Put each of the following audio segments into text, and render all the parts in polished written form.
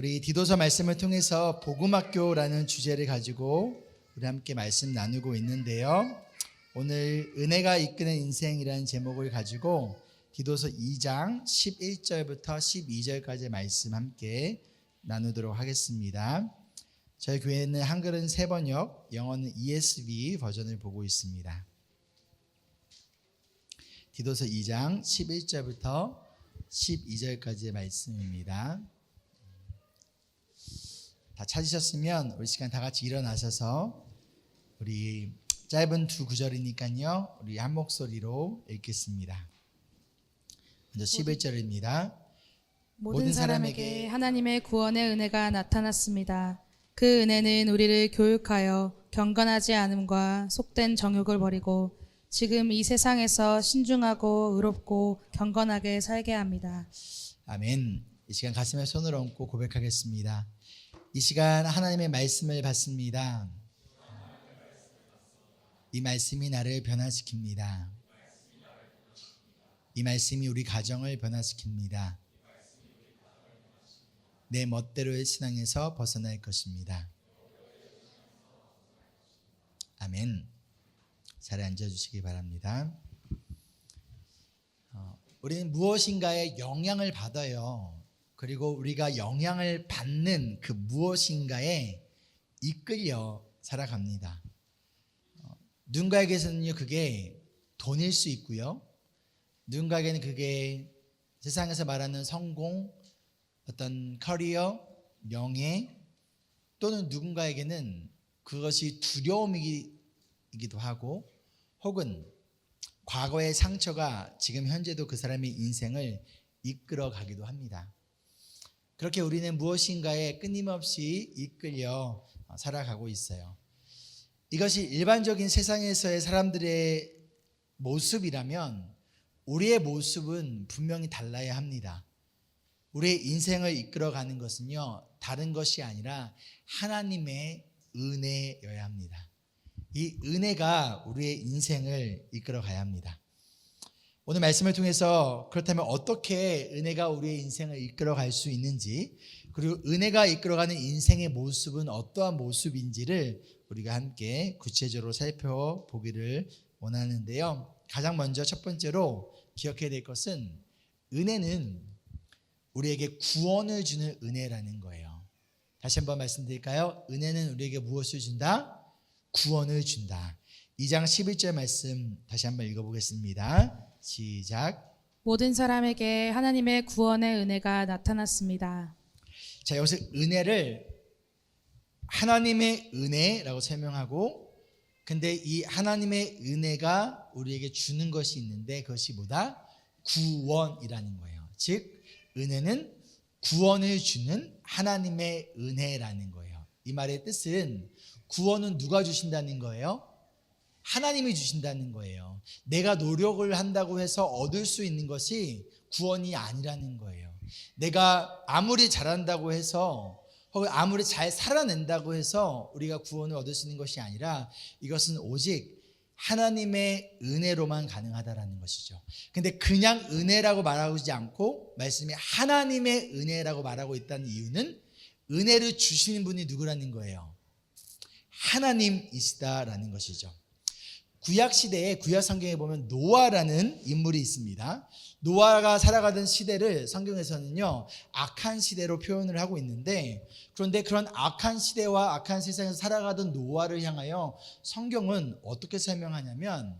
우리 디도서 말씀을 통해서 복음학교라는 주제를 가지고 우리 함께 말씀 나누고 있는데요. 오늘 은혜가 이끄는 인생이라는 제목을 가지고 디도서 2장 11절부터 12절까지의 말씀 함께 나누도록 하겠습니다. 저희 교회는 한글은 세번역, 영어는 ESV 버전을 보고 있습니다. 디도서 2장 11절부터 12절까지의 말씀입니다. 다 찾으셨으면 우리 시간 다 같이 일어나셔서 우리 짧은 두 구절이니까요, 우리 한 목소리로 읽겠습니다. 먼저 11절입니다. 모든 사람에게 하나님의 구원의 은혜가 나타났습니다. 그 은혜는 우리를 교육하여 경건하지 않음과 속된 정욕을 버리고 지금 이 세상에서 신중하고 의롭고 경건하게 살게 합니다. 아멘. 이 시간 가슴에 손을 얹고 고백하겠습니다. 이 시간 하나님의 말씀을 받습니다. 이 말씀이 나를 변화시킵니다. 이 말씀이 우리 가정을 변화시킵니다. 내 멋대로의 신앙에서 벗어날 것입니다. 아멘. 자리에 앉아주시기 바랍니다. 우리는 무엇인가에 영향을 받아요. 그리고 우리가 영향을 받는 그 무엇인가에 이끌려 살아갑니다. 누군가에게서는요, 그게 돈일 수 있고요. 누군가에게는 그게 세상에서 말하는 성공, 어떤 커리어, 명예, 또는 누군가에게는 그것이 두려움이기도 하고, 혹은 과거의 상처가 지금 현재도 그 사람의 인생을 이끌어 가기도 합니다. 그렇게 우리는 무엇인가에 끊임없이 이끌려 살아가고 있어요. 이것이 일반적인 세상에서의 사람들의 모습이라면 우리의 모습은 분명히 달라야 합니다. 우리의 인생을 이끌어가는 것은요, 다른 것이 아니라 하나님의 은혜여야 합니다. 이 은혜가 우리의 인생을 이끌어가야 합니다. 오늘 말씀을 통해서 그렇다면 어떻게 은혜가 우리의 인생을 이끌어갈 수 있는지, 그리고 은혜가 이끌어가는 인생의 모습은 어떠한 모습인지를 우리가 함께 구체적으로 살펴보기를 원하는데요. 가장 먼저 첫 번째로 기억해야 될 것은 은혜는 우리에게 구원을 주는 은혜라는 거예요. 다시 한번 말씀드릴까요? 은혜는 우리에게 무엇을 준다? 구원을 준다. 2장 11절 말씀 다시 한번 읽어보겠습니다. 시작. 모든 사람에게 하나님의 구원의 은혜가 나타났습니다. 자, 여기서 은혜를 하나님의 은혜라고 설명하고, 근데 이 하나님의 은혜가 우리에게 주는 것이 있는데 그것이 뭐다? 구원이라는 거예요. 즉 은혜는 구원을 주는 하나님의 은혜라는 거예요. 이 말의 뜻은 구원은 누가 주신다는 거예요? 하나님이 주신다는 거예요. 내가 노력을 한다고 해서 얻을 수 있는 것이 구원이 아니라는 거예요. 내가 아무리 잘한다고 해서, 혹은 아무리 잘 살아낸다고 해서 우리가 구원을 얻을 수 있는 것이 아니라 이것은 오직 하나님의 은혜로만 가능하다라는 것이죠. 근데 그냥 은혜라고 말하지 않고 말씀이 하나님의 은혜라고 말하고 있다는 이유는 은혜를 주시는 분이 누구라는 거예요? 하나님이시다라는 것이죠. 구약시대에, 구약성경에 보면 노아라는 인물이 있습니다. 노아가 살아가던 시대를 성경에서는요, 악한 시대로 표현을 하고 있는데, 그런데 그런 악한 시대와 악한 세상에서 살아가던 노아를 향하여 성경은 어떻게 설명하냐면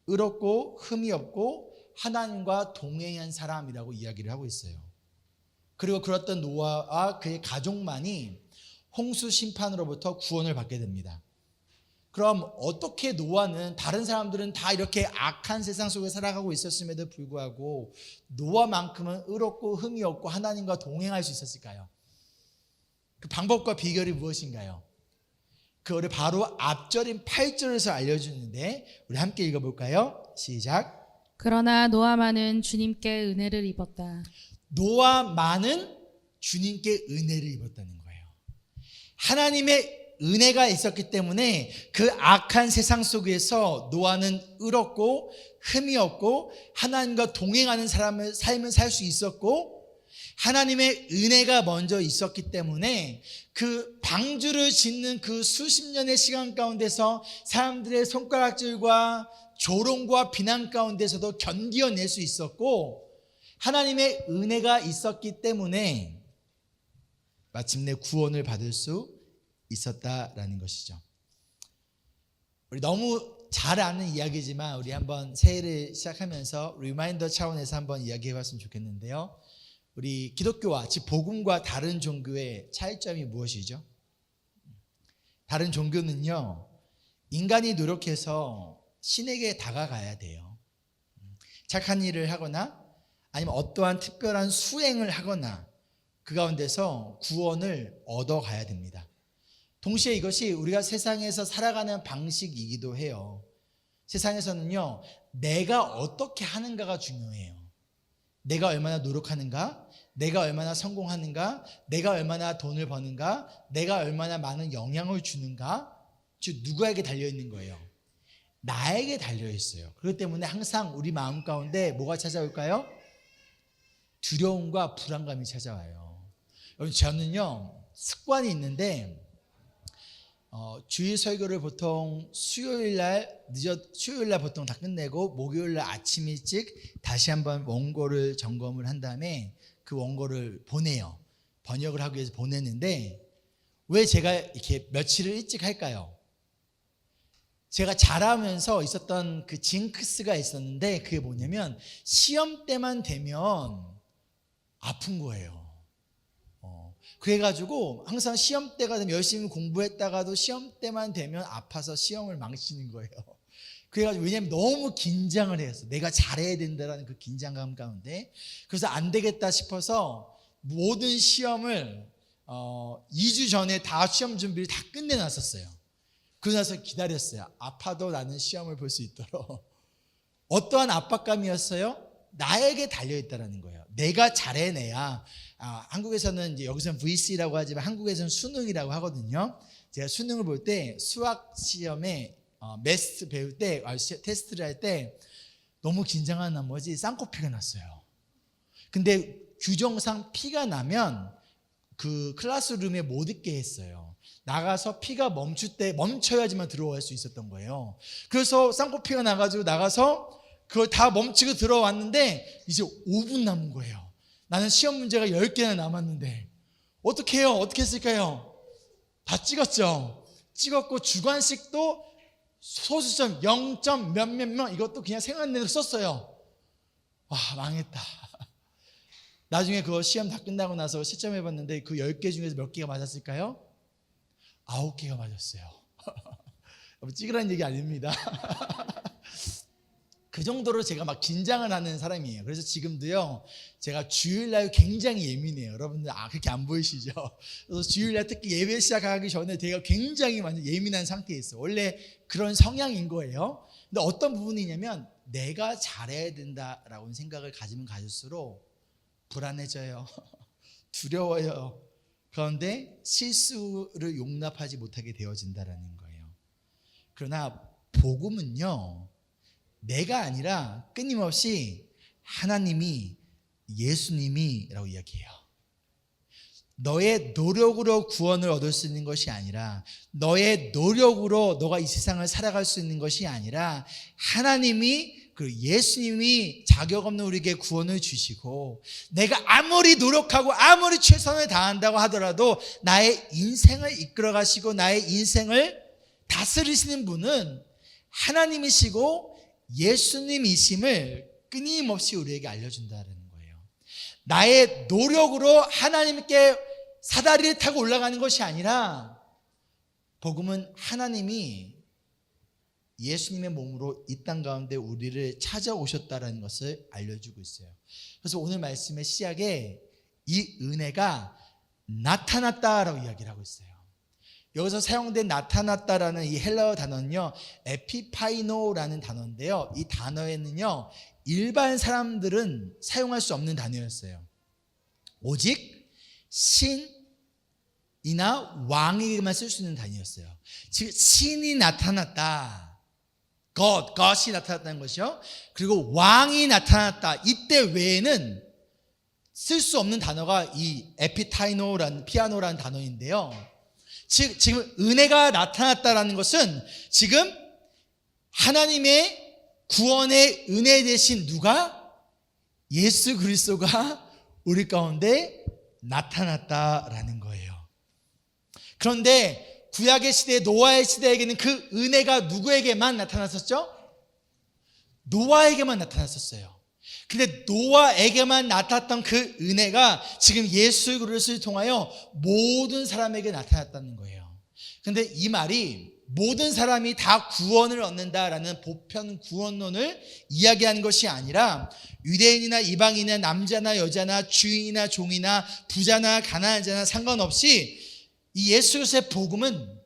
의롭고 흠이 없고 하나님과 동행한 사람이라고 이야기를 하고 있어요. 그리고 그랬던 노아와 그의 가족만이 홍수 심판으로부터 구원을 받게 됩니다. 그럼 어떻게 노아는, 다른 사람들은 다 이렇게 악한 세상 속에 살아가고 있었음에도 불구하고 노아만큼은 의롭고 흠이 없고 하나님과 동행할 수 있었을까요? 그 방법과 비결이 무엇인가요? 그거를 바로 앞절인 8절에서 알려주는데 우리 함께 읽어볼까요? 시작. 그러나 노아만은 주님께 은혜를 입었다. 노아만은 주님께 은혜를 입었다는 거예요. 하나님의 은혜가 있었기 때문에 그 악한 세상 속에서 노아는 의롭고 흠이 없고 하나님과 동행하는 삶을 살 수 있었고, 하나님의 은혜가 먼저 있었기 때문에 그 방주를 짓는 그 수십 년의 시간 가운데서 사람들의 손가락질과 조롱과 비난 가운데서도 견디어낼 수 있었고, 하나님의 은혜가 있었기 때문에 마침내 구원을 받을 수 있었다라는 것이죠. 우리 너무 잘 아는 이야기지만 우리 한번 새해를 시작하면서 리마인더 차원에서 한번 이야기해 봤으면 좋겠는데요. 우리 기독교와 즉 복음과 다른 종교의 차이점이 무엇이죠? 다른 종교는요, 인간이 노력해서 신에게 다가가야 돼요. 착한 일을 하거나 아니면 어떠한 특별한 수행을 하거나 그 가운데서 구원을 얻어가야 됩니다. 동시에 이것이 우리가 세상에서 살아가는 방식이기도 해요. 세상에서는요, 내가 어떻게 하는가가 중요해요. 내가 얼마나 노력하는가, 내가 얼마나 성공하는가, 내가 얼마나 돈을 버는가, 내가 얼마나 많은 영향을 주는가, 즉 누구에게 달려있는 거예요? 나에게 달려있어요. 그렇기 때문에 항상 우리 마음 가운데 뭐가 찾아올까요? 두려움과 불안감이 찾아와요. 여러분, 저는요 습관이 있는데 주일 설교를 보통 수요일날 보통 다 끝내고 목요일날 아침 일찍 다시 한번 원고를 점검을 한 다음에 그 원고를 보내요. 번역을 하기 위해서 보내는데, 왜 제가 이렇게 며칠을 일찍 할까요? 제가 자라면서 있었던 그 징크스가 있었는데, 그게 뭐냐면 시험 때만 되면 아픈 거예요. 그래가지고 항상 시험 때가 되면 열심히 공부했다가도 시험 때만 되면 아파서 시험을 망치는 거예요. 그래가지고 왜냐면 너무 긴장을 했어. 내가 잘해야 된다라는 그 긴장감 가운데. 그래서 안 되겠다 싶어서 모든 시험을 2주 전에 다 시험 준비를 다 끝내놨었어요. 그러고 나서 기다렸어요. 아파도 나는 시험을 볼 수 있도록. 어떠한 압박감이었어요? 나에게 달려있다라는 거예요. 내가 잘해내야. 한국에서는 이제 여기서는 VC라고 하지만 한국에서는 수능이라고 하거든요. 제가 수능을 볼 때 수학 시험에 매스 배울 때 테스트를 할 때 너무 긴장한 나머지 쌍코피가 났어요. 근데 규정상 피가 나면 그 클래스룸에 못 있게 했어요. 나가서 피가 멈춰야지만 들어갈 수 있었던 거예요. 그래서 쌍코피가 나가지고 나가서 그걸 다 멈추고 들어왔는데 이제 5분 남은 거예요. 나는 시험 문제가 10개나 남았는데 어떻게 해요? 어떻게 했을까요? 다 찍었죠. 찍었고 주관식도 소수점 0점 몇몇몇 이것도 그냥 생각내로 썼어요. 와, 망했다. 나중에 그거 시험 다 끝나고 나서 시점해봤는데 그 10개 중에서 몇 개가 맞았을까요? 9개가 맞았어요. 찍으라는 얘기 아닙니다. 그 정도로 제가 막 긴장을 하는 사람이에요. 그래서 지금도요, 제가 주일날 굉장히 예민해요. 여러분들 그렇게 안 보이시죠? 그래서 주일날 특히 예배 시작하기 전에 제가 굉장히 완전 예민한 상태에 있어요. 원래 그런 성향인 거예요. 근데 어떤 부분이냐면 내가 잘해야 된다라고 생각을 가지면 가질수록 불안해져요. 두려워요. 그런데 실수를 용납하지 못하게 되어진다라는 거예요. 그러나 복음은요, 내가 아니라 끊임없이 하나님이, 예수님이라고 이야기해요. 너의 노력으로 구원을 얻을 수 있는 것이 아니라, 너의 노력으로 너가 이 세상을 살아갈 수 있는 것이 아니라, 하나님이, 그 예수님이 자격 없는 우리에게 구원을 주시고, 내가 아무리 노력하고 아무리 최선을 다한다고 하더라도 나의 인생을 이끌어 가시고 나의 인생을 다스리시는 분은 하나님이시고 예수님이심을 끊임없이 우리에게 알려준다는 거예요. 나의 노력으로 하나님께 사다리를 타고 올라가는 것이 아니라, 복음은 하나님이 예수님의 몸으로 이 땅 가운데 우리를 찾아오셨다는 것을 알려주고 있어요. 그래서 오늘 말씀의 시작에 이 은혜가 나타났다라고 이야기를 하고 있어요. 여기서 사용된 나타났다라는 이 헬라어 단어는요, 에피파이노라는 단어인데요, 이 단어에는요 일반 사람들은 사용할 수 없는 단어였어요. 오직 신이나 왕에게만 쓸 수 있는 단어였어요. 즉 신이 나타났다, God이 나타났다는 것이요, 그리고 왕이 나타났다, 이때 외에는 쓸 수 없는 단어가 이 에피타이노라는 피아노라는 단어인데요. 지금 은혜가 나타났다라는 것은 지금 하나님의 구원의 은혜 대신 누가? 예수 그리스도가 우리 가운데 나타났다라는 거예요. 그런데 구약의 시대, 노아의 시대에게는 그 은혜가 누구에게만 나타났었죠? 노아에게만 나타났었어요. 근데 노아에게만 나타났던 그 은혜가 지금 예수 그리스도를 통하여 모든 사람에게 나타났다는 거예요. 근데 이 말이 모든 사람이 다 구원을 얻는다라는 보편 구원론을 이야기하는 것이 아니라 유대인이나 이방인이나 남자나 여자나 주인이나 종이나 부자나 가난한 자나 상관없이 이 예수 그리스도의 복음은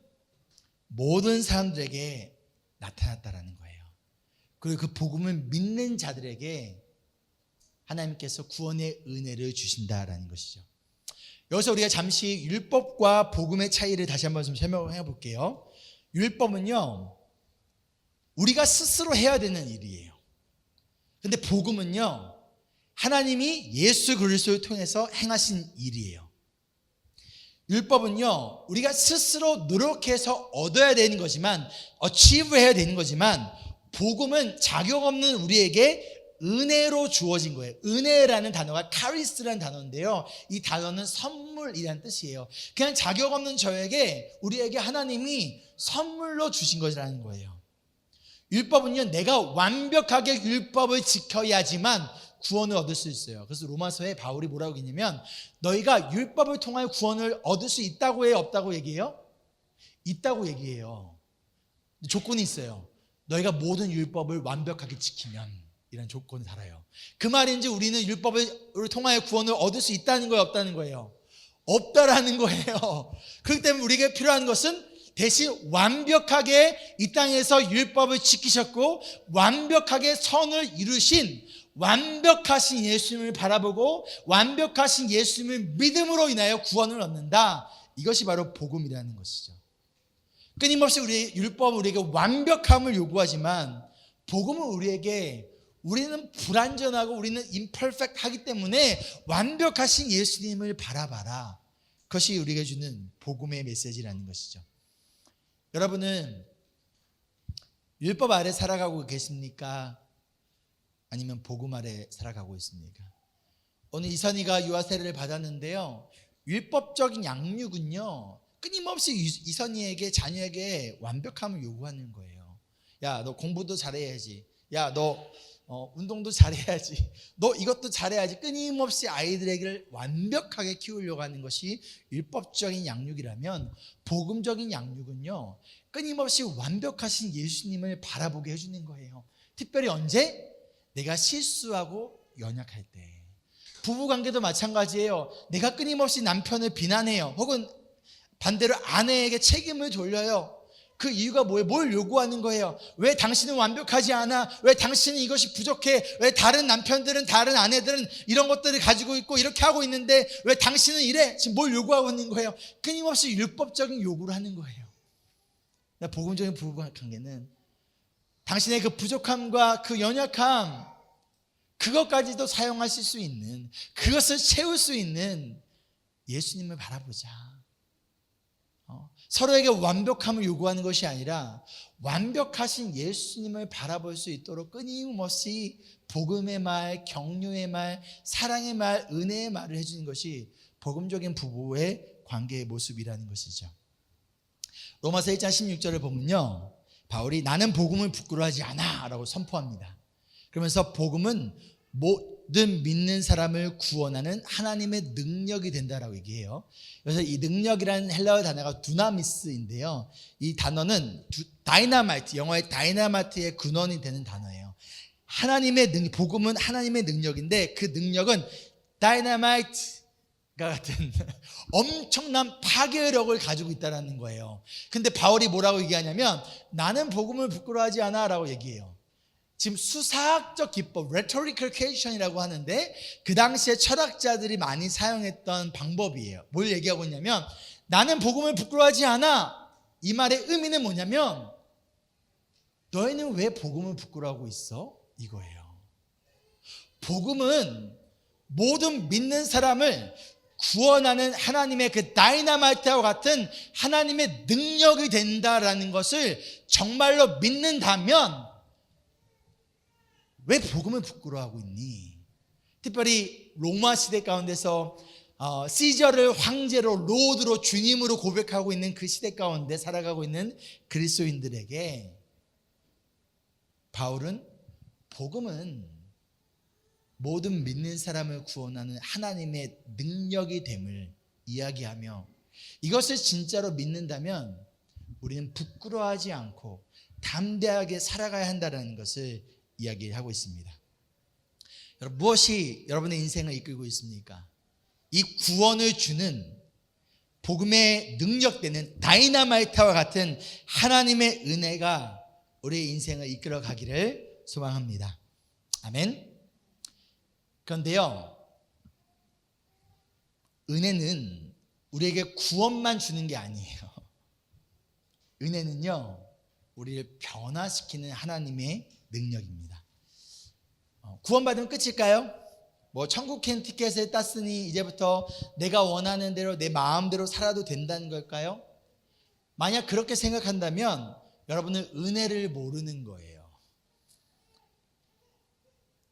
모든 사람들에게 나타났다라는 거예요. 그리고 그 복음을 믿는 자들에게 하나님께서 구원의 은혜를 주신다라는 것이죠. 여기서 우리가 잠시 율법과 복음의 차이를 다시 한번 좀 설명해 볼게요. 율법은요, 우리가 스스로 해야 되는 일이에요. 근데 복음은요, 하나님이 예수 그리스도를 통해서 행하신 일이에요. 율법은요, 우리가 스스로 노력해서 얻어야 되는 거지만, achieve 해야 되는 거지만, 복음은 자격 없는 우리에게 은혜로 주어진 거예요. 은혜라는 단어가 카리스라는 단어인데요, 이 단어는 선물이라는 뜻이에요. 그냥 자격 없는 저에게, 우리에게 하나님이 선물로 주신 것이라는 거예요. 율법은요, 내가 완벽하게 율법을 지켜야지만 구원을 얻을 수 있어요. 그래서 로마서에 바울이 뭐라고 했냐면, 너희가 율법을 통하여 구원을 얻을 수 있다고 해요, 없다고 얘기해요? 있다고 얘기해요. 조건이 있어요. 너희가 모든 율법을 완벽하게 지키면 이런 조건을 달아요. 그 말인지 우리는 율법을 통하여 구원을 얻을 수 있다는 거예요, 없다는 거예요? 없다라는 거예요. 그렇기 때문에 우리에게 필요한 것은 대신 완벽하게 이 땅에서 율법을 지키셨고 완벽하게 선을 이루신 완벽하신 예수님을 바라보고 완벽하신 예수님을 믿음으로 인하여 구원을 얻는다. 이것이 바로 복음이라는 것이죠. 끊임없이 율법은 우리에게 완벽함을 요구하지만 복음은 우리는 불완전하고 우리는 imperfect하기 때문에 완벽하신 예수님을 바라봐라. 그것이 우리에게 주는 복음의 메시지라는 것이죠. 여러분은 율법 아래 살아가고 계십니까? 아니면 복음 아래 살아가고 있습니까? 오늘 이선희가 유아 세례를 받았는데요, 율법적인 양육은요, 끊임없이 이선희에게, 자녀에게 완벽함을 요구하는 거예요. 야, 너 공부도 잘해야지. 야, 너 운동도 잘해야지. 너 이것도 잘해야지. 끊임없이 아이들에게 완벽하게 키우려고 하는 것이 율법적인 양육이라면, 복음적인 양육은요, 끊임없이 완벽하신 예수님을 바라보게 해주는 거예요. 특별히 언제? 내가 실수하고 연약할 때. 부부관계도 마찬가지예요. 내가 끊임없이 남편을 비난해요. 혹은 반대로 아내에게 책임을 돌려요. 그 이유가 뭐예요? 뭘 요구하는 거예요? 왜 당신은 완벽하지 않아? 왜 당신은 이것이 부족해? 왜 다른 남편들은, 다른 아내들은 이런 것들을 가지고 있고 이렇게 하고 있는데 왜 당신은 이래? 지금 뭘 요구하고 있는 거예요? 끊임없이 율법적인 요구를 하는 거예요. 복음적인 부부관계는 당신의 그 부족함과 그 연약함, 그것까지도 사용하실 수 있는, 그것을 채울 수 있는 예수님을 바라보자. 서로에게 완벽함을 요구하는 것이 아니라 완벽하신 예수님을 바라볼 수 있도록 끊임없이 복음의 말, 격려의 말, 사랑의 말, 은혜의 말을 해주는 것이 복음적인 부부의 관계의 모습이라는 것이죠. 로마서 1장 16절을 보면요, 바울이 나는 복음을 부끄러워하지 않아 라고 선포합니다. 그러면서 복음은 모든 믿는 사람을 구원하는 하나님의 능력이 된다라고 얘기해요. 그래서 이 능력이라는 헬라어 단어가 두나미스인데요, 이 단어는 다이나마이트, 영어의 다이나마이트의 근원이 되는 단어예요. 복음은 하나님의 능력인데 그 능력은 다이나마이트 같은 엄청난 파괴력을 가지고 있다는 거예요. 근데 바울이 뭐라고 얘기하냐면 나는 복음을 부끄러워하지 않아 라고 얘기해요. 지금 수사학적 기법, rhetorical question이라고 하는데 그 당시에 철학자들이 많이 사용했던 방법이에요. 뭘 얘기하고 있냐면 나는 복음을 부끄러워하지 않아. 이 말의 의미는 뭐냐면 너희는 왜 복음을 부끄러워하고 있어? 이거예요. 복음은 모든 믿는 사람을 구원하는 하나님의 그 다이너마이트와 같은 하나님의 능력이 된다라는 것을 정말로 믿는다면 왜 복음을 부끄러워하고 있니? 특별히 로마 시대 가운데서 시저를 황제로 로드로 주님으로 고백하고 있는 그 시대 가운데 살아가고 있는 그리스도인들에게 바울은 복음은 모든 믿는 사람을 구원하는 하나님의 능력이 됨을 이야기하며 이것을 진짜로 믿는다면 우리는 부끄러워하지 않고 담대하게 살아가야 한다는 것을 이야기하고 있습니다. 여러분, 무엇이 여러분의 인생을 이끌고 있습니까? 이 구원을 주는 복음의 능력되는 다이너마이트와 같은 하나님의 은혜가 우리의 인생을 이끌어 가기를 소망합니다. 아멘. 그런데요, 은혜는 우리에게 구원만 주는 게 아니에요. 은혜는요, 우리를 변화시키는 하나님의 능력입니다. 구원받으면 끝일까요? 뭐 천국행 티켓을 땄으니 이제부터 내가 원하는 대로 내 마음대로 살아도 된다는 걸까요? 만약 그렇게 생각한다면 여러분은 은혜를 모르는 거예요.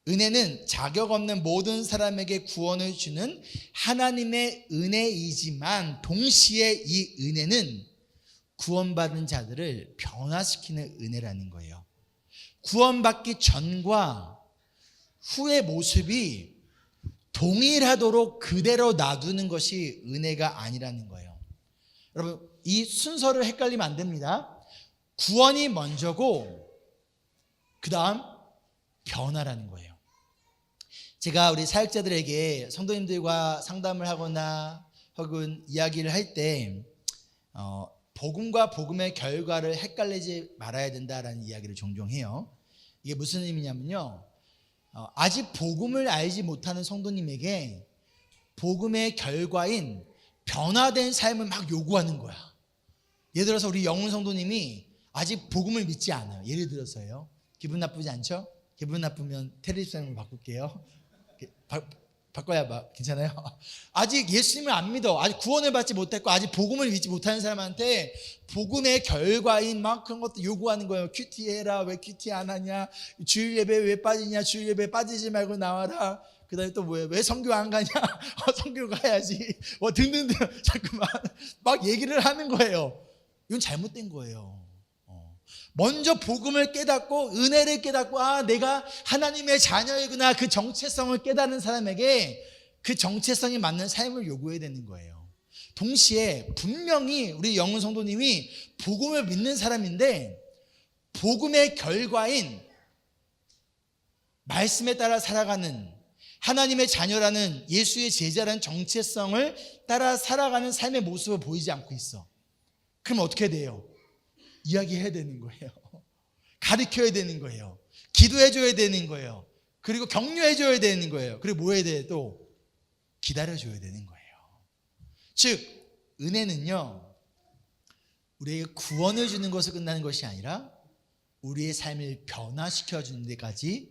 은혜는 자격 없는 모든 사람에게 구원을 주는 하나님의 은혜이지만 동시에 이 은혜는 구원받은 자들을 변화시키는 은혜라는 거예요. 구원받기 전과 후의 모습이 동일하도록 그대로 놔두는 것이 은혜가 아니라는 거예요. 여러분, 이 순서를 헷갈리면 안 됩니다. 구원이 먼저고 그 다음 변화라는 거예요. 제가 우리 사역자들에게 성도님들과 상담을 하거나 혹은 이야기를 할 때 복음과 복음의 결과를 헷갈리지 말아야 된다라는 이야기를 종종 해요. 이게 무슨 의미냐면요, 아직 복음을 알지 못하는 성도님에게 복음의 결과인 변화된 삶을 막 요구하는 거야. 예를 들어서 우리 영훈 성도님이 아직 복음을 믿지 않아요. 예를 들어서요. 기분 나쁘지 않죠? 기분 나쁘면 테레비전으로 바꿀게요. 바꿔야 괜찮아요? 아직 예수님을 안 믿어, 아직 구원을 받지 못했고 아직 복음을 믿지 못하는 사람한테 복음의 결과인 막 그런 것도 요구하는 거예요. 큐티 해라, 왜 큐티 안 하냐, 주일 예배 왜 빠지냐, 주일 예배 빠지지 말고 나와라, 그 다음에 또 뭐예요, 왜 선교 안 가냐, 선교 가야지, 뭐 등등등 자꾸만 막 얘기를 하는 거예요. 이건 잘못된 거예요. 먼저 복음을 깨닫고 은혜를 깨닫고 내가 하나님의 자녀이구나, 그 정체성을 깨닫는 사람에게 그 정체성이 맞는 삶을 요구해야 되는 거예요. 동시에 분명히 우리 영훈 성도님이 복음을 믿는 사람인데 복음의 결과인 말씀에 따라 살아가는 하나님의 자녀라는 예수의 제자라는 정체성을 따라 살아가는 삶의 모습을 보이지 않고 있어. 그럼 어떻게 돼요? 이야기해야 되는 거예요. 가르쳐야 되는 거예요. 기도해줘야 되는 거예요. 그리고 격려해줘야 되는 거예요. 그리고 뭐 해야 돼? 또 기다려줘야 되는 거예요. 즉 은혜는요, 우리에게 구원을 주는 것을 끝나는 것이 아니라 우리의 삶을 변화시켜주는 데까지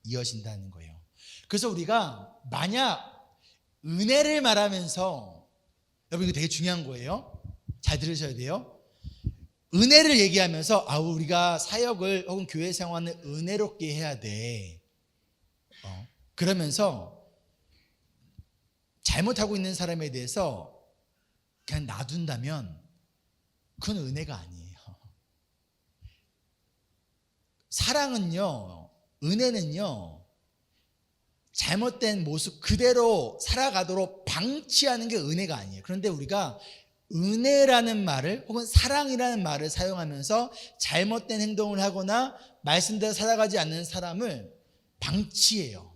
이어진다는 거예요. 그래서 우리가 만약 은혜를 말하면서, 여러분 이거 되게 중요한 거예요. 잘 들으셔야 돼요. 은혜를 얘기하면서 우리가 사역을 혹은 교회 생활을 은혜롭게 해야 돼, 그러면서 잘못하고 있는 사람에 대해서 그냥 놔둔다면 그건 은혜가 아니에요. 사랑은요, 은혜는요, 잘못된 모습 그대로 살아가도록 방치하는 게 은혜가 아니에요. 그런데 우리가 은혜라는 말을 혹은 사랑이라는 말을 사용하면서 잘못된 행동을 하거나 말씀대로 살아가지 않는 사람을 방치해요.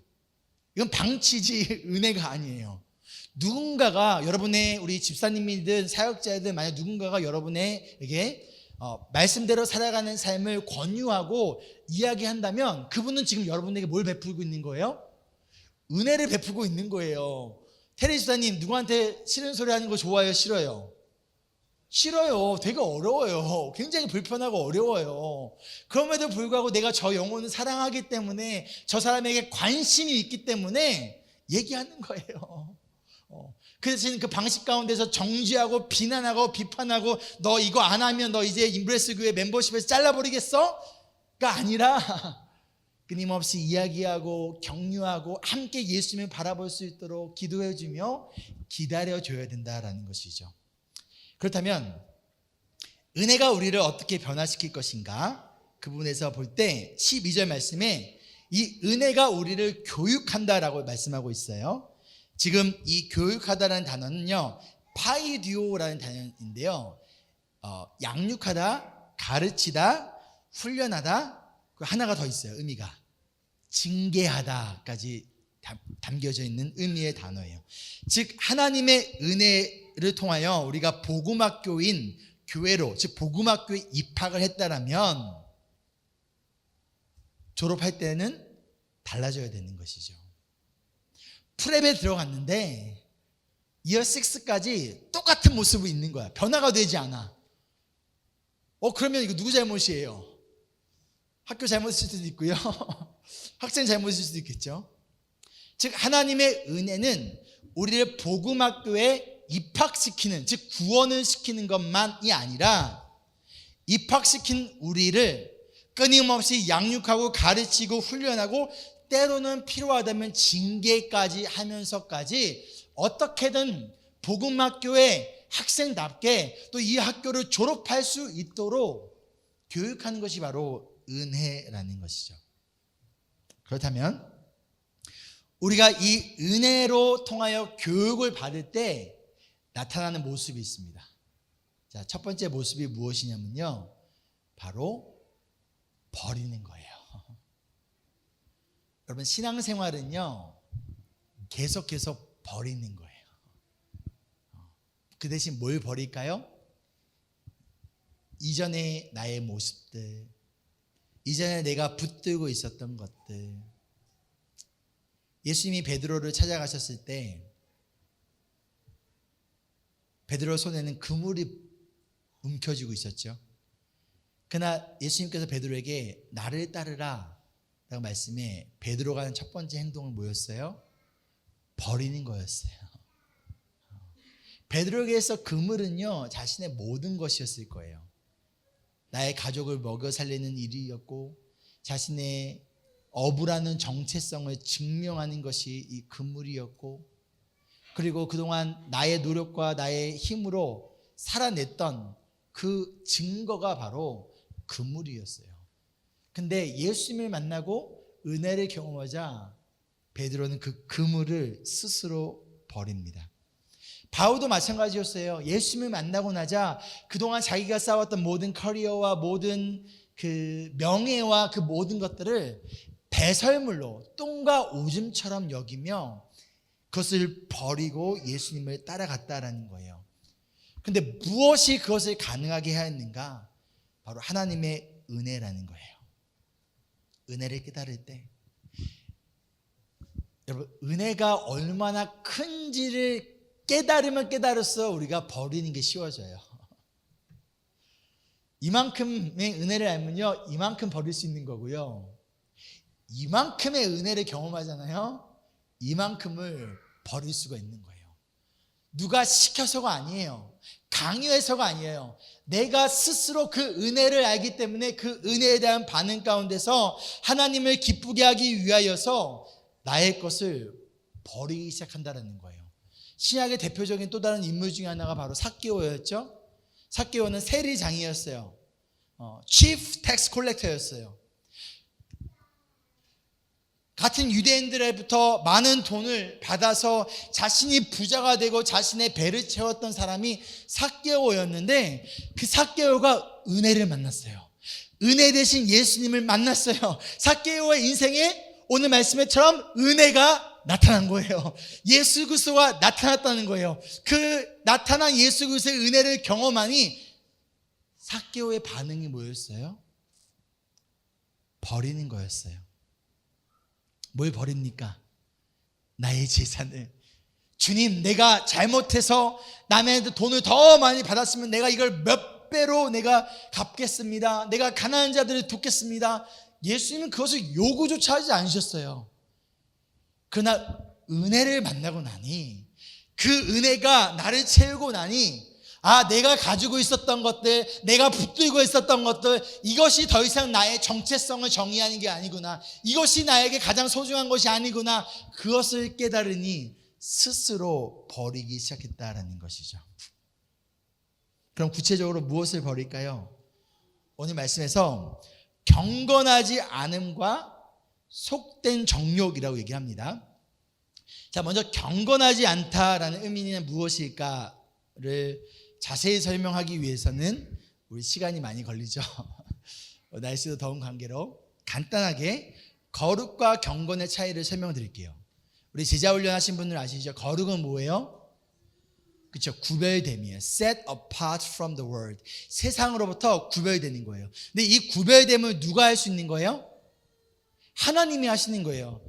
이건 방치지 은혜가 아니에요. 누군가가 여러분의, 우리 집사님이든 사역자이든 만약 누군가가 여러분에게 말씀대로 살아가는 삶을 권유하고 이야기한다면 그분은 지금 여러분에게 뭘 베풀고 있는 거예요? 은혜를 베풀고 있는 거예요. 테리 집사님 누구한테 싫은 소리 하는 거 좋아요? 싫어요? 싫어요. 되게 어려워요. 굉장히 불편하고 어려워요. 그럼에도 불구하고 내가 저 영혼을 사랑하기 때문에, 저 사람에게 관심이 있기 때문에 얘기하는 거예요. 그래서 저는 그 방식 가운데서 정죄하고 비난하고 비판하고 너 이거 안 하면 너 이제 임브레스 교회 멤버십에서 잘라버리겠어? 가 아니라 끊임없이 이야기하고 격려하고 함께 예수님을 바라볼 수 있도록 기도해주며 기다려줘야 된다라는 것이죠. 그렇다면 은혜가 우리를 어떻게 변화시킬 것인가? 그 부분에서 볼 때 12절 말씀에 이 은혜가 우리를 교육한다라고 말씀하고 있어요. 지금 이 교육하다라는 단어는요, 파이듀오라는 단어인데요, 양육하다, 가르치다, 훈련하다, 하나가 더 있어요. 의미가 징계하다까지 담겨져 있는 의미의 단어예요. 즉 하나님의 은혜를 통하여 우리가 복음학교인 교회로, 즉 복음학교에 입학을 했다라면 졸업할 때는 달라져야 되는 것이죠. 프랩에 들어갔는데 이어 6까지 똑같은 모습이 있는 거야. 변화가 되지 않아. 그러면 이거 누구 잘못이에요? 학교 잘못일 수도 있고요. 학생 잘못일 수도 있겠죠. 즉 하나님의 은혜는 우리를 복음학교에 입학시키는, 즉 구원을 시키는 것만이 아니라 입학시킨 우리를 끊임없이 양육하고 가르치고 훈련하고 때로는 필요하다면 징계까지 하면서까지 어떻게든 복음학교의 학생답게 또 이 학교를 졸업할 수 있도록 교육하는 것이 바로 은혜라는 것이죠. 그렇다면 우리가 이 은혜로 통하여 교육을 받을 때 나타나는 모습이 있습니다. 자, 첫 번째 모습이 무엇이냐면요, 바로 버리는 거예요. 여러분 신앙생활은요 계속해서 버리는 거예요. 그 대신 뭘 버릴까요? 이전의 나의 모습들, 이전에 내가 붙들고 있었던 것들. 예수님이 베드로를 찾아가셨을 때 베드로 손에는 그물이 움켜쥐고 있었죠. 그러나 예수님께서 베드로에게 나를 따르라 라고 말씀해 베드로가 하는 첫 번째 행동은 뭐였어요? 버리는 거였어요. 베드로에게서 그물은요 자신의 모든 것이었을 거예요. 나의 가족을 먹여 살리는 일이었고 자신의 어부라는 정체성을 증명하는 것이 이 그물이었고, 그리고 그동안 나의 노력과 나의 힘으로 살아냈던 그 증거가 바로 그물이었어요. 근데 예수님을 만나고 은혜를 경험하자 베드로는 그 그물을 스스로 버립니다. 바울도 마찬가지였어요. 예수님을 만나고 나자 그동안 자기가 쌓았던 모든 커리어와 모든 그 명예와 그 모든 것들을 배설물로 똥과 오줌처럼 여기며 그것을 버리고 예수님을 따라갔다라는 거예요. 근데 무엇이 그것을 가능하게 하였는가? 바로 하나님의 은혜라는 거예요. 은혜를 깨달을 때 여러분 은혜가 얼마나 큰지를 깨달으면 깨달았어 우리가 버리는 게 쉬워져요. 이만큼의 은혜를 알면요 이만큼 버릴 수 있는 거고요, 이만큼의 은혜를 경험하잖아요, 이만큼을 버릴 수가 있는 거예요. 누가 시켜서가 아니에요. 강요해서가 아니에요. 내가 스스로 그 은혜를 알기 때문에 그 은혜에 대한 반응 가운데서 하나님을 기쁘게 하기 위하여서 나의 것을 버리기 시작한다는 거예요. 신약의 대표적인 또 다른 인물 중에 하나가 바로 삭개오였죠. 삭개오는 세리장이었어요. Chief Tax Collector였어요. 같은 유대인들로부터 많은 돈을 받아서 자신이 부자가 되고 자신의 배를 채웠던 사람이 삭개오였는데 그 삭개오가 은혜를 만났어요. 은혜 대신 예수님을 만났어요. 삭개오의 인생에 오늘 말씀처럼 은혜가 나타난 거예요. 예수 그리스도가 나타났다는 거예요. 그 나타난 예수 그리스도의 은혜를 경험하니 삭개오의 반응이 뭐였어요? 버리는 거였어요. 뭘 버립니까? 나의 재산을. 주님, 내가 잘못해서 남의 돈을 더 많이 받았으면 내가 이걸 몇 배로 내가 갚겠습니다. 내가 가난한 자들을 돕겠습니다. 예수님은 그것을 요구조차 하지 않으셨어요. 그러나 은혜를 만나고 나니, 그 은혜가 나를 채우고 나니, 내가 가지고 있었던 것들, 내가 붙들고 있었던 것들, 이것이 더 이상 나의 정체성을 정의하는 게 아니구나, 이것이 나에게 가장 소중한 것이 아니구나, 그것을 깨달으니 스스로 버리기 시작했다라는 것이죠. 그럼 구체적으로 무엇을 버릴까요? 오늘 말씀에서 경건하지 않음과 속된 정욕이라고 얘기합니다. 자, 먼저 경건하지 않다라는 의미는 무엇일까를 자세히 설명하기 위해서는 우리 시간이 많이 걸리죠. 날씨도 더운 관계로 간단하게 거룩과 경건의 차이를 설명드릴게요. 우리 제자 훈련하신 분들 아시죠? 거룩은 뭐예요? 그렇죠. 구별됨이에요. Set apart from the world. 세상으로부터 구별되는 거예요. 근데 이 구별됨을 누가 할 수 있는 거예요? 하나님이 하시는 거예요.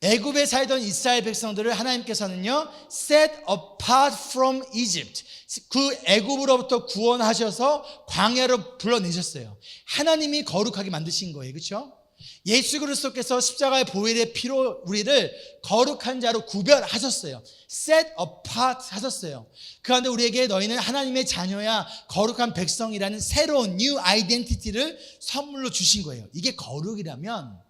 애굽에 살던 이스라엘 백성들을 하나님께서는요, set apart from Egypt, 그 애굽으로부터 구원하셔서 광야로 불러내셨어요. 하나님이 거룩하게 만드신 거예요. 그렇죠? 예수 그리스도께서 십자가의 보혈의 피로 우리를 거룩한 자로 구별하셨어요. set apart 하셨어요. 그런데 우리에게 너희는 하나님의 자녀야, 거룩한 백성이라는 새로운 new identity를 선물로 주신 거예요. 이게 거룩이라면,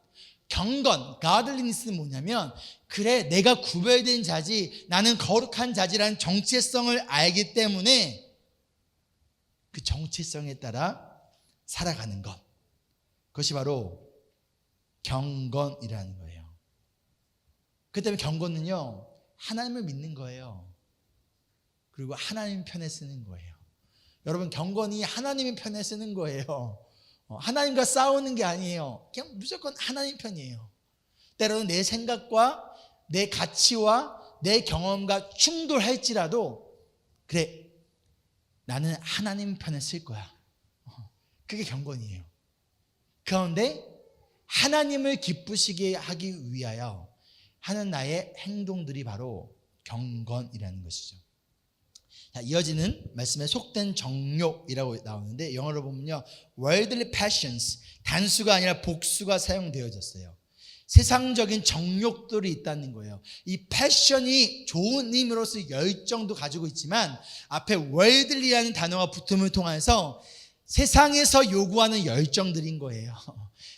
경건, godliness는 뭐냐면, 그래, 내가 구별된 자지, 나는 거룩한 자지라는 정체성을 알기 때문에 그 정체성에 따라 살아가는 것, 그것이 바로 경건이라는 거예요. 그 때문에 경건은요, 하나님을 믿는 거예요. 그리고 하나님 편에 쓰는 거예요. 여러분, 경건이 하나님의 편에 쓰는 거예요. 하나님과 싸우는 게 아니에요. 그냥 무조건 하나님 편이에요. 때로는 내 생각과 내 가치와 내 경험과 충돌할지라도, 그래, 나는 하나님 편에 쓸 거야. 그게 경건이에요. 그런데 하나님을 기쁘시게 하기 위하여 하는 나의 행동들이 바로 경건이라는 것이죠. 자, 이어지는 말씀에 속된 정욕이라고 나오는데, 영어로 보면요, worldly passions, 단수가 아니라 복수가 사용되어졌어요. 세상적인 정욕들이 있다는 거예요. 이 패션이 좋은 의미로서 열정도 가지고 있지만, 앞에 worldly라는 단어가 붙음을 통해서 세상에서 요구하는 열정들인 거예요.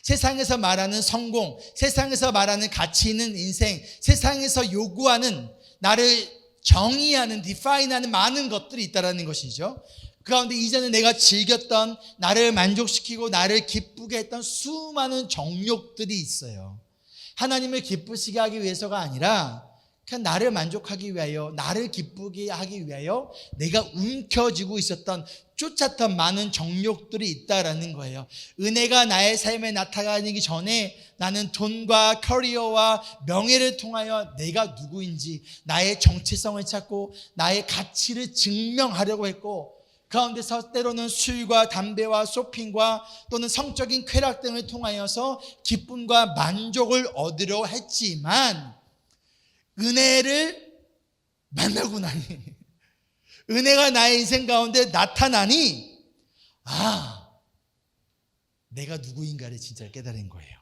세상에서 말하는 성공, 세상에서 말하는 가치 있는 인생, 세상에서 요구하는, 나를 정의하는, 디파인하는 많은 것들이 있다는 것이죠. 그 가운데 이전에 내가 즐겼던, 나를 만족시키고 나를 기쁘게 했던 수많은 정욕들이 있어요. 하나님을 기쁘시게 하기 위해서가 아니라 그냥 나를 만족하기 위하여, 나를 기쁘게 하기 위하여 내가 움켜쥐고 있었던, 쫓았던 많은 정욕들이 있다라는 거예요. 은혜가 나의 삶에 나타나기 전에 나는 돈과 커리어와 명예를 통하여 내가 누구인지, 나의 정체성을 찾고 나의 가치를 증명하려고 했고, 가운데서 때로는 술과 담배와 쇼핑과 또는 성적인 쾌락 등을 통하여서 기쁨과 만족을 얻으려 했지만, 은혜를 만나고 나니, 은혜가 나의 인생 가운데 나타나니, 내가 누구인가를 진짜 깨달은 거예요.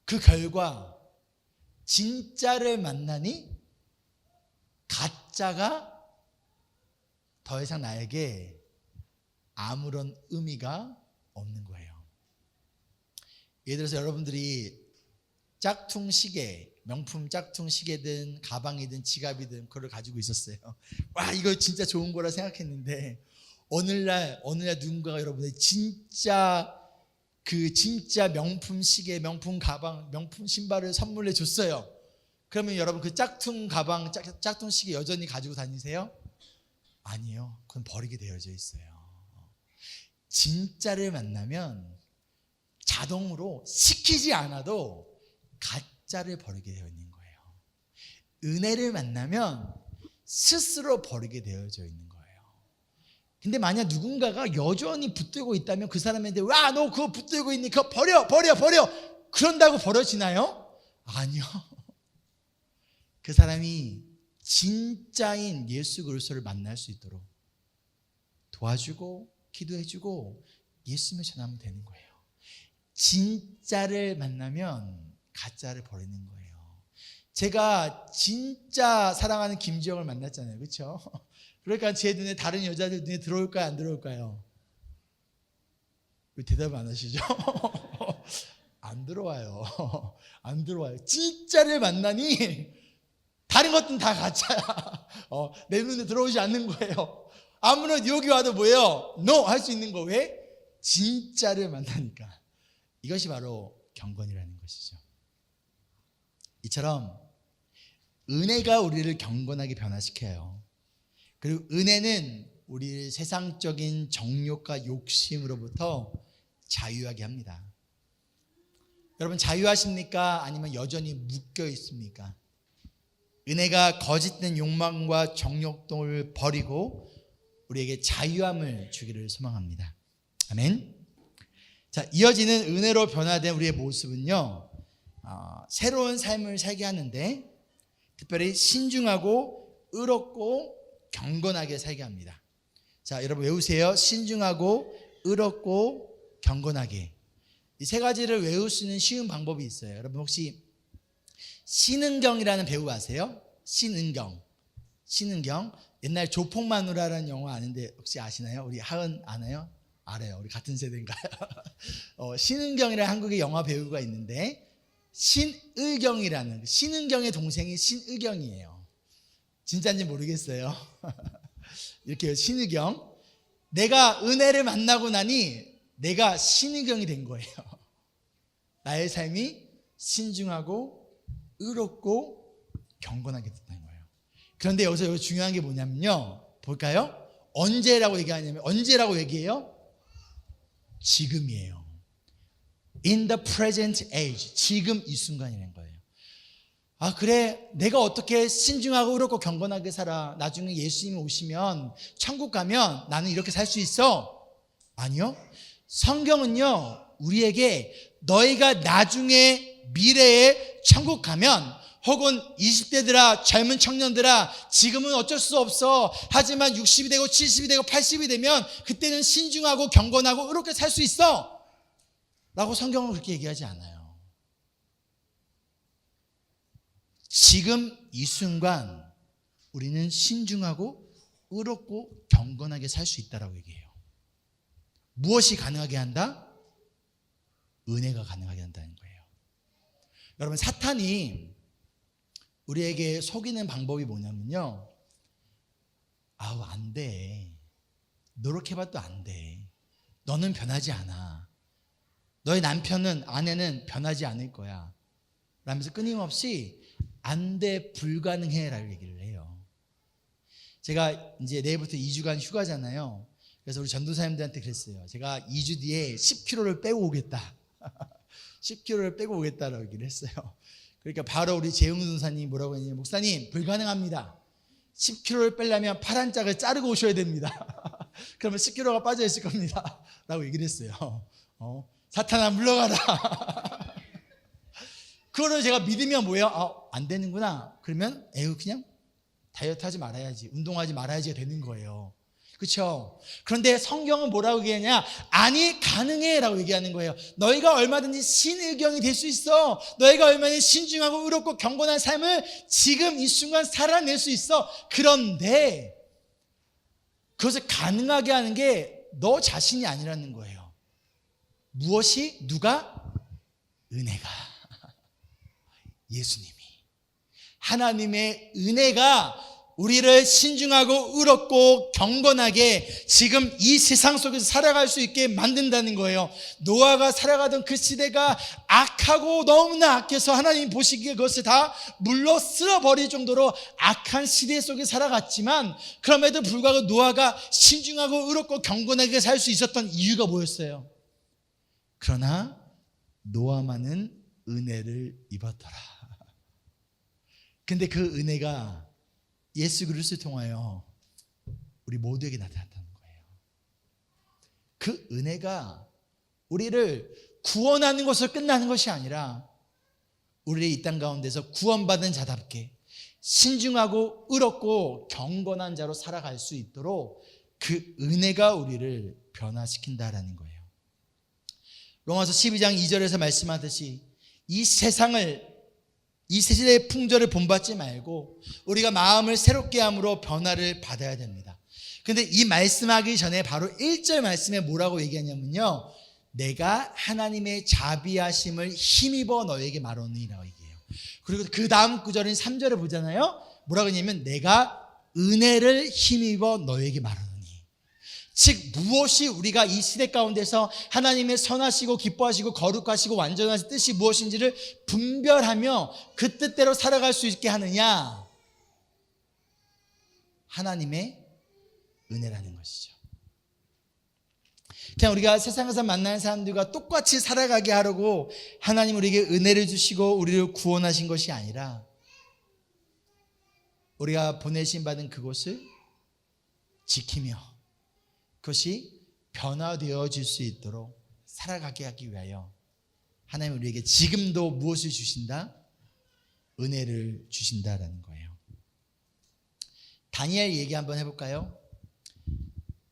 그 결과 진짜를 만나니 가짜가 더 이상 나에게 아무런 의미가 없는 거예요. 예를 들어서 여러분들이 짝퉁 시계, 명품 짝퉁 시계든 가방이든 지갑이든 그걸 가지고 있었어요. 와, 이거 진짜 좋은 거라 생각했는데 오늘날 누군가가 여러분의 진짜 명품 시계, 명품 가방, 명품 신발을 선물해 줬어요. 그러면 여러분 그 짝퉁 가방, 짝퉁 시계 여전히 가지고 다니세요? 아니요. 그건 버리게 되어져 있어요. 진짜를 만나면 자동으로 시키지 않아도 가짜를 버리게 되어 있는 거예요. 은혜를 만나면 스스로 버리게 되어져 있는 거예요. 근데 만약 누군가가 여전히 붙들고 있다면 그 사람한테, 와, 너 그거 붙들고 있니? 그거 버려. 그런다고 버려지나요? 아니요. 그 사람이 진짜인 예수 그리스도를 만날 수 있도록 도와주고 기도해주고 예수님을 전하면 되는 거예요. 진짜를 만나면 가짜를 버리는 거예요. 제가 진짜 사랑하는 김지영을 만났잖아요. 그렇죠? 그러니까 제 눈에 다른 여자들 눈에 들어올까요? 안 들어올까요? 왜 대답 안 하시죠? 안 들어와요. 안 들어와요. 진짜를 만나니 다른 것들은 다 가짜야. 내 눈에 들어오지 않는 거예요. 아무런 유혹이 와도 뭐예요? No! 할 수 있는 거. 왜? 진짜를 만나니까. 이것이 바로 경건이라는 것이죠. 이처럼 은혜가 우리를 경건하게 변화시켜요. 그리고 은혜는 우리를 세상적인 정욕과 욕심으로부터 자유하게 합니다. 여러분 자유하십니까? 아니면 여전히 묶여 있습니까? 은혜가 거짓된 욕망과 정욕을 버리고 우리에게 자유함을 주기를 소망합니다. 아멘. 자, 이어지는 은혜로 변화된 우리의 모습은요, 새로운 삶을 살게 하는데 특별히 신중하고 의롭고 경건하게 살게 합니다. 자, 여러분 외우세요. 신중하고 의롭고 경건하게. 이 세 가지를 외울 수 있는 쉬운 방법이 있어요. 여러분 혹시 신은경이라는 배우 아세요? 신은경. 옛날 조폭마누라라는 영화 아는데 혹시 아시나요? 우리 하은 아나요? 알아요. 우리 같은 세대인가요? 신은경이라는 한국의 영화 배우가 있는데 신의경이라는 신은경의 동생이 신의경이에요. 진짜인지 모르겠어요. 이렇게 신의경. 내가 은혜를 만나고 나니 내가 신의경이 된 거예요. 나의 삶이 신중하고 의롭고 경건하게 됐다는 거예요. 그런데 여기서 중요한 게 뭐냐면요. 볼까요? 언제라고 얘기해요? 지금이에요. In the present age. 지금 이 순간이라는 거예요. 아, 그래. 내가 어떻게 신중하고 의롭고 경건하게 살아. 나중에 예수님이 오시면 천국 가면 나는 이렇게 살 수 있어. 아니요. 성경은요, 우리에게 너희가 나중에 미래에 천국 가면 혹은 20대들아 젊은 청년들아 지금은 어쩔 수 없어. 하지만 60이 되고 70이 되고 80이 되면 그때는 신중하고 경건하고 의롭게 살 수 있어 라고 성경은 그렇게 얘기하지 않아요. 지금 이 순간 우리는 신중하고 의롭고 경건하게 살 수 있다라고 얘기해요. 무엇이 가능하게 한다? 은혜가 가능하게 한다는 거예요. 여러분 사탄이 우리에게 속이는 방법이 뭐냐면요, 아우 안 돼, 노력해봐도 안 돼, 너는 변하지 않아, 너의 남편은 아내는 변하지 않을 거야 라면서 끊임없이 안 돼, 불가능해 라고 얘기를 해요. 제가 이제 내일부터 2주간 휴가잖아요. 그래서 우리 전도사님들한테 그랬어요. 제가 2주 뒤에 10kg를 빼고 오겠다. 10kg를 빼고 오겠다라고 얘기를 했어요. 그러니까 바로 우리 재흥 전사님이 뭐라고 했냐면, 목사님 불가능합니다. 10kg를 빼려면 팔 한 짝을 자르고 오셔야 됩니다. 그러면 10kg가 빠져 있을 겁니다 라고 얘기를 했어요. 사탄아 물러가라. 그거를 제가 믿으면 뭐예요? 안 되는구나. 그러면 그냥 다이어트 하지 말아야지, 운동하지 말아야지가 되는 거예요. 그렇죠? 그런데 성경은 뭐라고 얘기하냐? 아니 가능해 라고 얘기하는 거예요. 너희가 얼마든지 신의경이 될 수 있어. 너희가 얼마든지 신중하고 의롭고 경건한 삶을 지금 이 순간 살아낼 수 있어. 그런데 그것을 가능하게 하는 게 너 자신이 아니라는 거예요. 무엇이? 누가? 은혜가. 예수님이. 하나님의 은혜가 우리를 신중하고 의롭고 경건하게 지금 이 세상 속에서 살아갈 수 있게 만든다는 거예요. 노아가 살아가던 그 시대가 악하고 너무나 악해서 하나님 보시기에 그것을 다 물로 쓸어버릴 정도로 악한 시대 속에 살아갔지만, 그럼에도 불구하고 노아가 신중하고 의롭고 경건하게 살 수 있었던 이유가 뭐였어요? 그러나 노아만은 은혜를 입었더라. 근데 그 은혜가 예수 그리스도를 통하여 우리 모두에게 나타났다는 거예요. 그 은혜가 우리를 구원하는 것으로 끝나는 것이 아니라 우리의 이 땅 가운데서 구원받은 자답게 신중하고 의롭고 경건한 자로 살아갈 수 있도록 그 은혜가 우리를 변화시킨다라는 거예요. 로마서 12장 2절에서 말씀하듯이 이 세상을 이 세대의 풍조를 본받지 말고 우리가 마음을 새롭게 함으로 변화를 받아야 됩니다. 그런데 이 말씀하기 전에 바로 1절 말씀에 뭐라고 얘기하냐면요, 내가 하나님의 자비하심을 힘입어 너에게 말하느니라고 얘기해요. 그리고 그 다음 구절인 3절을 보잖아요. 뭐라고 하냐면 내가 은혜를 힘입어 너에게 말하느니. 즉 무엇이 우리가 이 시대 가운데서 하나님의 선하시고 기뻐하시고 거룩하시고 완전하신 뜻이 무엇인지를 분별하며 그 뜻대로 살아갈 수 있게 하느냐? 하나님의 은혜라는 것이죠. 그냥 우리가 세상에서 만나는 사람들과 똑같이 살아가게 하려고 하나님 우리에게 은혜를 주시고 우리를 구원하신 것이 아니라 우리가 보내신 받은 그곳을 지키며 그것이 변화되어질 수 있도록 살아가게 하기 위하여 하나님 우리에게 지금도 무엇을 주신다? 은혜를 주신다라는 거예요. 다니엘 얘기 한번 해볼까요?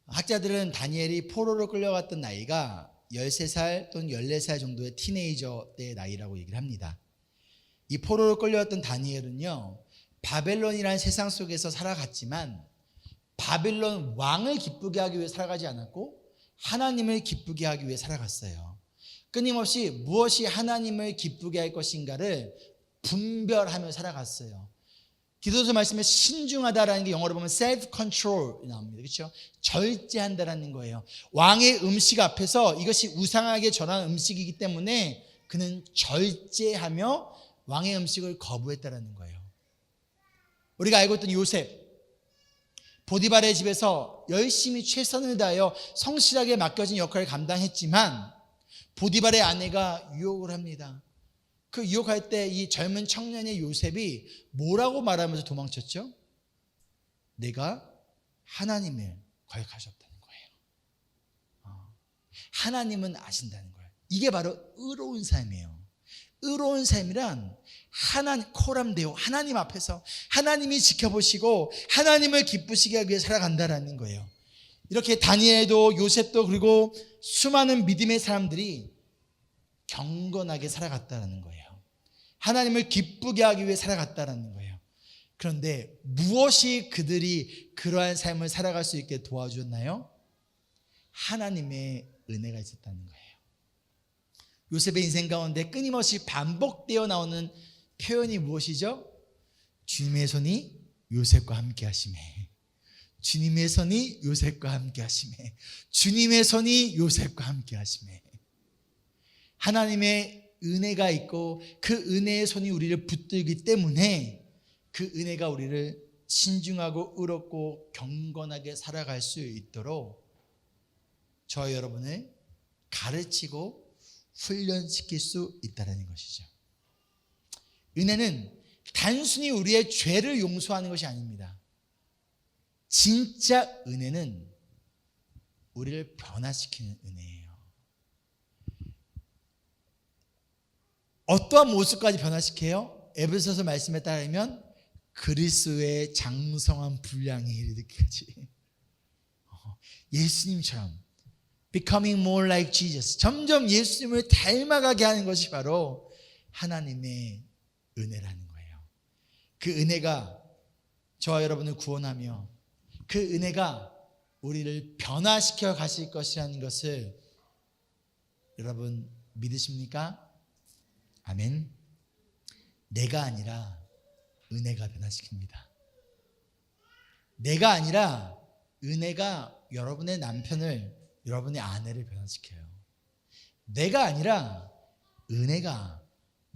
학자들은 다니엘이 포로로 끌려갔던 나이가 13살 또는 14살 정도의 티네이저 때의 나이라고 얘기를 합니다. 이 포로로 끌려갔던 다니엘은요, 바벨론이라는 세상 속에서 살아갔지만 바벨론 왕을 기쁘게 하기 위해 살아가지 않았고 하나님을 기쁘게 하기 위해 살아갔어요. 끊임없이 무엇이 하나님을 기쁘게 할 것인가를 분별하며 살아갔어요. 기도서 말씀에 신중하다라는 게 영어로 보면 self-control 나옵니다. 그렇죠? 절제한다라는 거예요. 왕의 음식 앞에서 이것이 우상하게 전하는 음식이기 때문에 그는 절제하며 왕의 음식을 거부했다라는 거예요. 우리가 알고 있던 요셉, 보디발의 집에서 열심히 최선을 다하여 성실하게 맡겨진 역할을 감당했지만 보디발의 아내가 유혹을 합니다. 그 유혹할 때 이 젊은 청년의 요셉이 뭐라고 말하면서 도망쳤죠? 내가 하나님을 거역하셨다는 거예요. 하나님은 아신다는 거예요. 이게 바로 의로운 삶이에요. 의로운 삶이란 하나님 코람데오, 하나님 앞에서 하나님이 지켜보시고 하나님을 기쁘시게 하기 위해 살아간다라는 거예요. 이렇게 다니엘도 요셉도 그리고 수많은 믿음의 사람들이 경건하게 살아갔다라는 거예요. 하나님을 기쁘게 하기 위해 살아갔다라는 거예요. 그런데 무엇이 그들이 그러한 삶을 살아갈 수 있게 도와주었나요? 하나님의 은혜가 있었다는 거예요. 요셉의 인생 가운데 끊임없이 반복되어 나오는 표현이 무엇이죠? 주님의 손이 요셉과 함께 하심에, 주님의 손이 요셉과 함께 하심에, 주님의 손이 요셉과 함께 하심에. 하나님의 은혜가 있고 그 은혜의 손이 우리를 붙들기 때문에 그 은혜가 우리를 신중하고 의롭고 경건하게 살아갈 수 있도록 저와 여러분을 가르치고 훈련시킬 수 있다는 것이죠. 은혜는 단순히 우리의 죄를 용서하는 것이 아닙니다. 진짜 은혜는 우리를 변화시키는 은혜예요. 어떠한 모습까지 변화시켜요? 에베소서 말씀에 따르면 그리스도의 장성한 분량에 이르기까지 예수님처럼 becoming more like Jesus, 점점 예수님을 닮아가게 하는 것이 바로 하나님의 은혜라는 거예요. 그 은혜가 저와 여러분을 구원하며 그 은혜가 우리를 변화시켜 가실 것이라는 것을 여러분 믿으십니까? 아멘. 내가 아니라 은혜가 변화시킵니다. 내가 아니라 은혜가 여러분의 남편을, 여러분의 아내를 변화시켜요. 내가 아니라 은혜가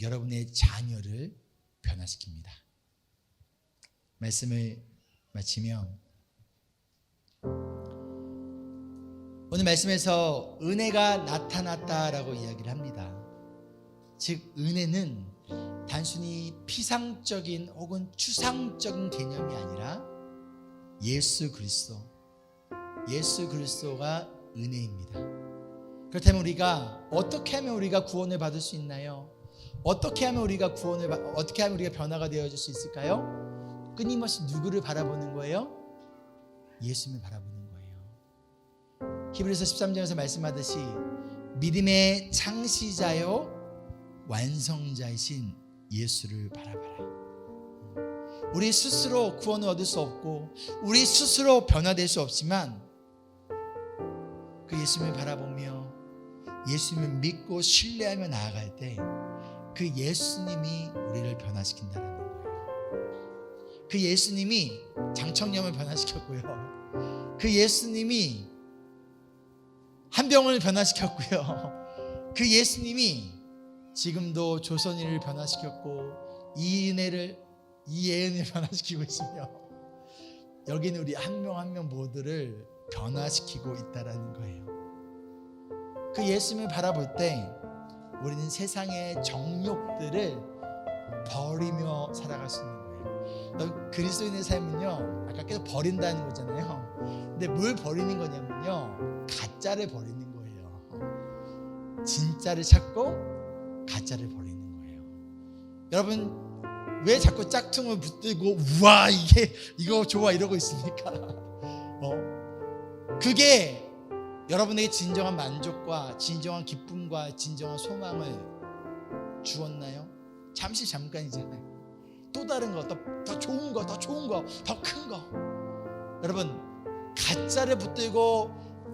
여러분의 자녀를 변화시킵니다. 말씀을 마치면 오늘 말씀에서 은혜가 나타났다라고 이야기를 합니다. 즉 은혜는 단순히 피상적인 혹은 추상적인 개념이 아니라 예수 그리스도가 은혜입니다. 그렇다면 우리가 어떻게 하면 우리가 구원을 받을 수 있나요? 어떻게 하면 우리가 변화가 되어질 수 있을까요? 끊임없이 누구를 바라보는 거예요? 예수님을 바라보는 거예요. 히브리서 13장에서 말씀하듯이 믿음의 창시자요 완성자이신 예수를 바라봐라. 우리 스스로 구원을 얻을 수 없고 우리 스스로 변화될 수 없지만 그 예수님을 바라보며 예수님을 믿고 신뢰하며 나아갈 때 그 예수님이 우리를 변화시킨다는 거예요. 그 예수님이 장청렴을 변화시켰고요. 그 예수님이 한병을 변화시켰고요. 그 예수님이 지금도 조선인을 변화시켰고 이예은을 변화시키고 있으며 여기는 우리 한 명 한 명 모두를 변화시키고 있다라는 거예요. 그 예수님을 바라볼 때 우리는 세상의 정욕들을 버리며 살아갈 수 있는 거예요. 그리스도인의 삶은요, 아까 계속 버린다는 거잖아요. 근데 뭘 버리는 거냐면요, 가짜를 버리는 거예요. 진짜를 찾고 가짜를 버리는 거예요. 여러분 왜 자꾸 짝퉁을 붙들고 우와 이거 좋아 이러고 있습니까? 그게 여러분에게 진정한 만족과 진정한 기쁨과 진정한 소망을 주었나요? 잠깐이잖아요. 또 다른 거, 더 좋은 거, 더 큰 거. 여러분 가짜를 붙들고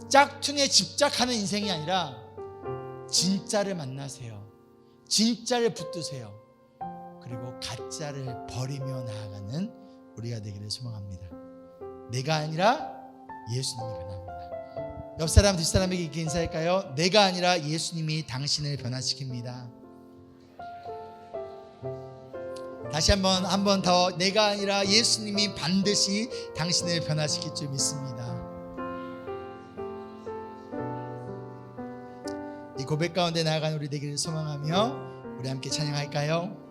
짝퉁에 집착하는 인생이 아니라 진짜를 만나세요. 진짜를 붙드세요. 그리고 가짜를 버리며 나아가는 우리가 되기를 소망합니다. 내가 아니라 예수님이 변합니다. 옆 사람 뒷사람에게 이렇게 인사할까요? 내가 아니라 예수님이 당신을 변화시킵니다. 다시 한 번 더, 내가 아니라 예수님이 반드시 당신을 변화시킬 줄 믿습니다. 이 고백 가운데 나아가는 우리 되기를 소망하며 우리 함께 찬양할까요?